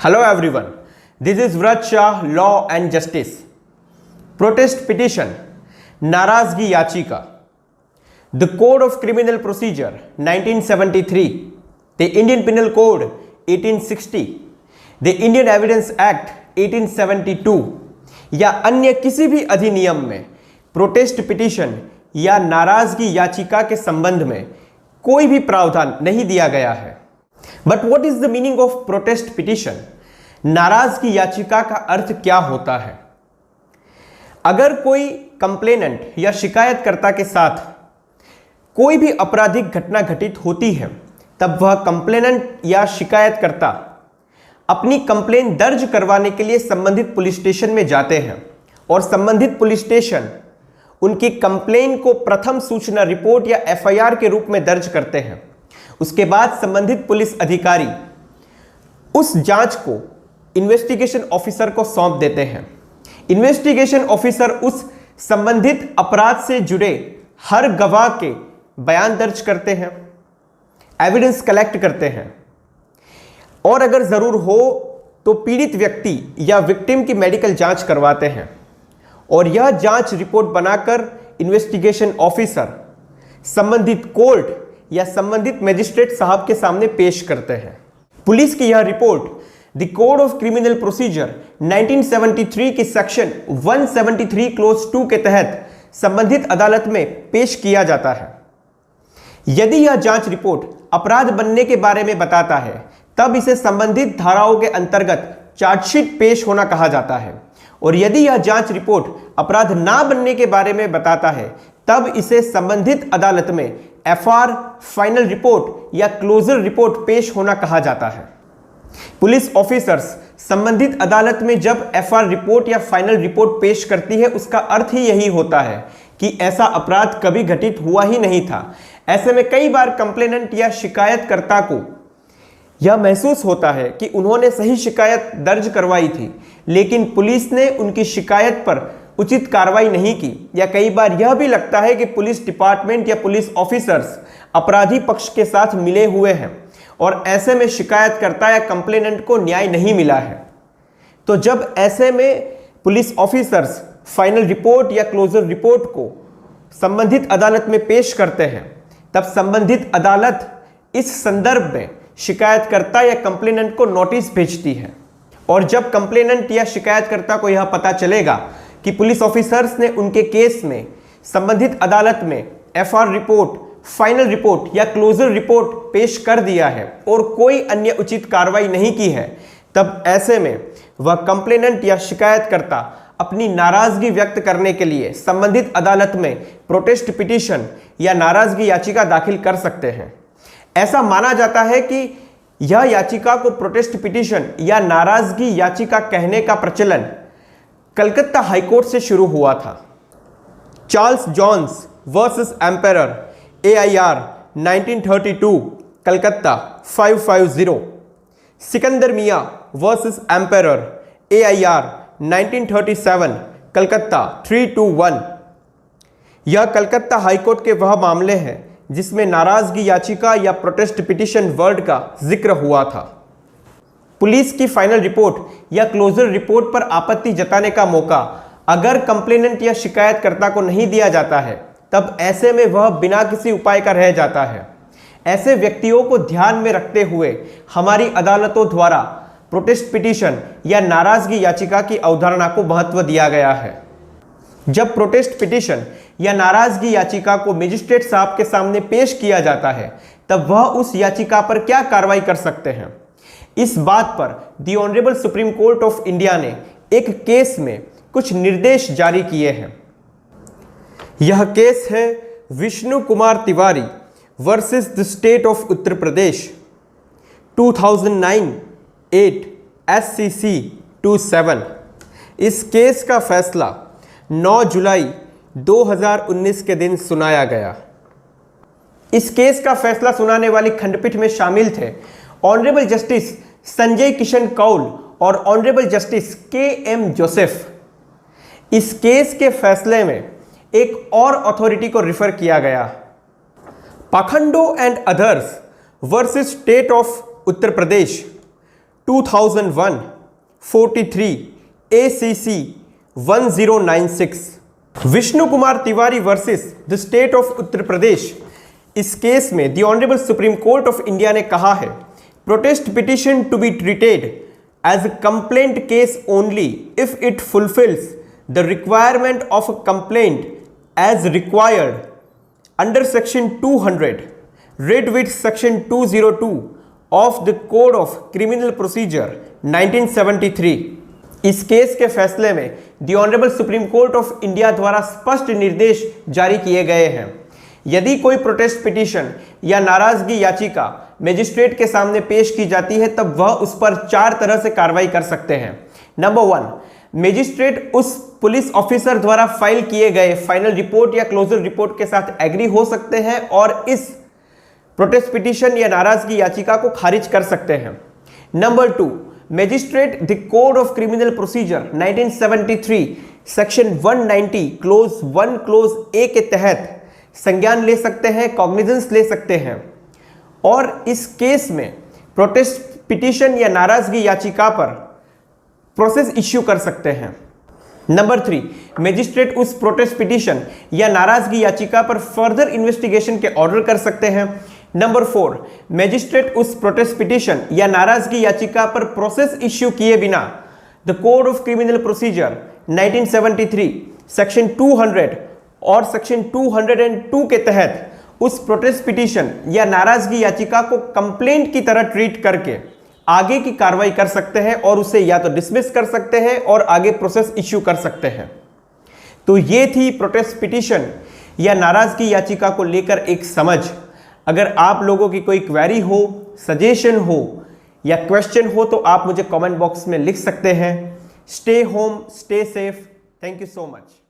Hello everyone, this is Vraj Shah, Law and Justice. Protest petition, नाराजगी याचिका. The Code of Criminal Procedure 1973, the Indian Penal Code 1860, the Indian Evidence Act 1872 या अन्य किसी भी अधिनियम में प्रोटेस्ट पिटीशन या नाराजगी याचिका के संबंध में कोई भी प्रावधान नहीं दिया गया है. But what is the meaning of protest petition? नाराजगी याचिका का अर्थ क्या होता है? अगर कोई कंप्लेनेंट या शिकायतकर्ता के साथ कोई भी आपराधिक घटना घटित होती है, तब वह कंप्लेनेंट या शिकायतकर्ता अपनी कंप्लेन दर्ज करवाने के लिए संबंधित पुलिस स्टेशन में जाते हैं और संबंधित पुलिस स्टेशन उनकी कंप्लेन को प्रथम सूचना रिपोर्ट या एफआईआर के रूप में दर्ज करते हैं. उसके बाद संबंधित पुलिस अधिकारी उस जांच को इन्वेस्टिगेशन ऑफिसर को सौंप देते हैं. इन्वेस्टिगेशन ऑफिसर उस संबंधित अपराध से जुड़े हर गवाह के बयान दर्ज करते हैं, एविडेंस कलेक्ट करते हैं और अगर जरूर हो तो पीड़ित व्यक्ति या विक्टिम की मेडिकल जांच करवाते हैं और यह जांच रिपोर्ट बनाकर इन्वेस्टिगेशन ऑफिसर संबंधित कोर्ट या संबंधित मजिस्ट्रेट साहब के सामने पेश करते हैं. पुलिस की यह report the code of criminal procedure 1973 के सेक्शन 173 क्लोज 2 के तहत संबंधित अदालत में पेश किया जाता है. यदि यह जांच रिपोर्ट अपराध बनने के बारे में बताता है, तब इसे संबंधित धाराओं के अंतर्गत चार्जशीट पेश होना कहा जाता है और यदि यह जांच रिपोर्ट अपराध ना बनने के बारे में बताता है, तब इसे संबंधित अदालत में एफआर, फाइनल रिपोर्ट या क्लोजर रिपोर्ट पेश होना कहा जाता है. पुलिस ऑफिसर्स संबंधित अदालत में जब एफआर रिपोर्ट या फाइनल रिपोर्ट पेश करती है, उसका अर्थ ही यही होता है कि ऐसा अपराध कभी घटित हुआ ही नहीं था. ऐसे में कई बार कंप्लेनेंट या शिकायतकर्ता को यह महसूस होता है कि उन्होंने सही शिकायत दर्ज करवाई थी, लेकिन पुलिस ने उनकी शिकायत पर उचित कार्रवाई नहीं की, या कई बार यह भी लगता है कि पुलिस डिपार्टमेंट या पुलिस ऑफिसर्स अपराधी पक्ष के साथ मिले हुए हैं और ऐसे में शिकायतकर्ता या कंप्लेनेंट को न्याय नहीं मिला है. तो जब ऐसे में पुलिस ऑफिसर्स फाइनल रिपोर्ट या क्लोजर रिपोर्ट को संबंधित अदालत में पेश करते हैं, तब संबंधित अदालत इस संदर्भ में शिकायतकर्ता या कंप्लेनेंट को नोटिस भेजती है और जब कंप्लेनेंट या शिकायतकर्ता को यह पता चलेगा कि पुलिस ऑफिसर्स ने उनके केस में संबंधित अदालत में एफआर रिपोर्ट, फाइनल रिपोर्ट या क्लोजर रिपोर्ट पेश कर दिया है और कोई अन्य उचित कार्रवाई नहीं की है, तब ऐसे में वह कंप्लेनेंट या शिकायतकर्ता अपनी नाराजगी व्यक्त करने के लिए संबंधित अदालत में प्रोटेस्ट पिटीशन या नाराजगी याचिका दाखिल कर सकते हैं. ऐसा माना जाता है कि यह याचिका को प्रोटेस्ट पिटीशन या नाराजगी याचिका कहने का प्रचलन कलकत्ता हाईकोर्ट से शुरू हुआ था. Charles Jones versus emperor AIR 1932 Calcutta 550. Sikandar Miyan versus emperor AIR 1937 Calcutta 321. यह कलकत्ता हाईकोर्ट के वह मामले हैं जिसमें नाराजगी याचिका या प्रोटेस्ट पिटीशन वर्ड का जिक्र हुआ था. पुलिस की फाइनल रिपोर्ट या क्लोजर रिपोर्ट पर आपत्ति जताने का मौका अगर कंप्लेनेंट या शिकायतकर्ता को नहीं दिया जाता है, तब ऐसे में वह बिना किसी उपाय का रह जाता है. ऐसे व्यक्तियों को ध्यान में रखते हुए हमारी अदालतों द्वारा प्रोटेस्ट पिटीशन या नाराजगी याचिका की अवधारणा को महत्व दिया गया है. जब प्रोटेस्ट पिटीशन या नाराजगी याचिका को मजिस्ट्रेट साहब के सामने पेश किया जाता है, तब वह उस याचिका पर क्या कार्रवाई कर सकते हैं, इस बात पर the honourable supreme court of India ने एक केस में कुछ निर्देश जारी किए हैं. यह केस है Vishnu Kumar Tiwari versus the state of Uttar Pradesh 2009-8 SCC 27. इस केस का फैसला 9 जुलाई 2019 के दिन सुनाया गया. इस केस का फैसला सुनाने वाली खंडपीठ में शामिल थे ऑनरेबल जस्टिस संजय किशन कौल और ऑनरेबल जस्टिस KM जोसेफ. इस केस के फैसले में एक और अथॉरिटी को रिफर किया गया. Pakhando and others versus state of Uttar Pradesh 2001 43 ACC 1096। Vishnu Kumar Tiwari versus the state of Uttar Pradesh, इस केस में the honourable supreme court of India ने कहा है protest petition to be treated as a complaint case only if it fulfils the requirement of a complaint as required under section 200 read with section 202 of the Code of Criminal Procedure 1973। इस case के फैसले में the honourable supreme court of India द्वारा स्पष्ट निर्देश जारी किए गए हैं। यदि कोई प्रोटेस्ट पिटीशन या नाराजगी याचिका मजिस्ट्रेट के सामने पेश की जाती है तब वह उस पर 4 तरह से कार्रवाई कर सकते हैं। नंबर 1, मजिस्ट्रेट उस पुलिस ऑफिसर द्वारा फाइल किए गए फाइनल रिपोर्ट या क्लोजर रिपोर्ट के साथ एग्री हो सकते हैं और इस प्रोटेस्ट पिटीशन या नाराजगी याचिका को खारिज कर सकते हैं। Number 2, magistrate the code of criminal procedure 1973 section 190 clause 1 clause A के तहत संज्ञान ले सकते हैं, कॉग्निजेंस ले सकते हैं और इस केस में प्रोटेस्ट पिटीशन या नाराजगी याचिका पर प्रोसेस इश्यू कर सकते हैं। नंबर 3, मजिस्ट्रेट उस प्रोटेस्ट पिटीशन या नाराजगी याचिका पर फर्दर इन्वेस्टिगेशन के ऑर्डर कर सकते हैं। नंबर 4, मजिस्ट्रेट उस प्रोटेस्ट पिटीशन या नाराजगी याचिका पर प्रोसेस इश्यू किए बिना the code of criminal procedure 1973 section 200 और सेक्शन 202 के तहत उस प्रोटेस्ट पिटीशन या नाराजगी याचिका को कंप्लेंट की तरह ट्रीट करके आगे की कार्रवाई कर सकते हैं और उसे या तो डिसमिस कर सकते हैं और आगे प्रोसेस इश्यू कर सकते हैं। तो ये थी प्रोटेस्ट पिटीशन या नाराजगी याचिका को लेकर एक समझ। अगर आप लोगों की कोई क्वेरी हो, सजेशन हो या क्वेश्चन हो तो आप मुझे कमेंट बॉक्स में लिख सकते हैं। Stay home, stay safe. Thank you so much.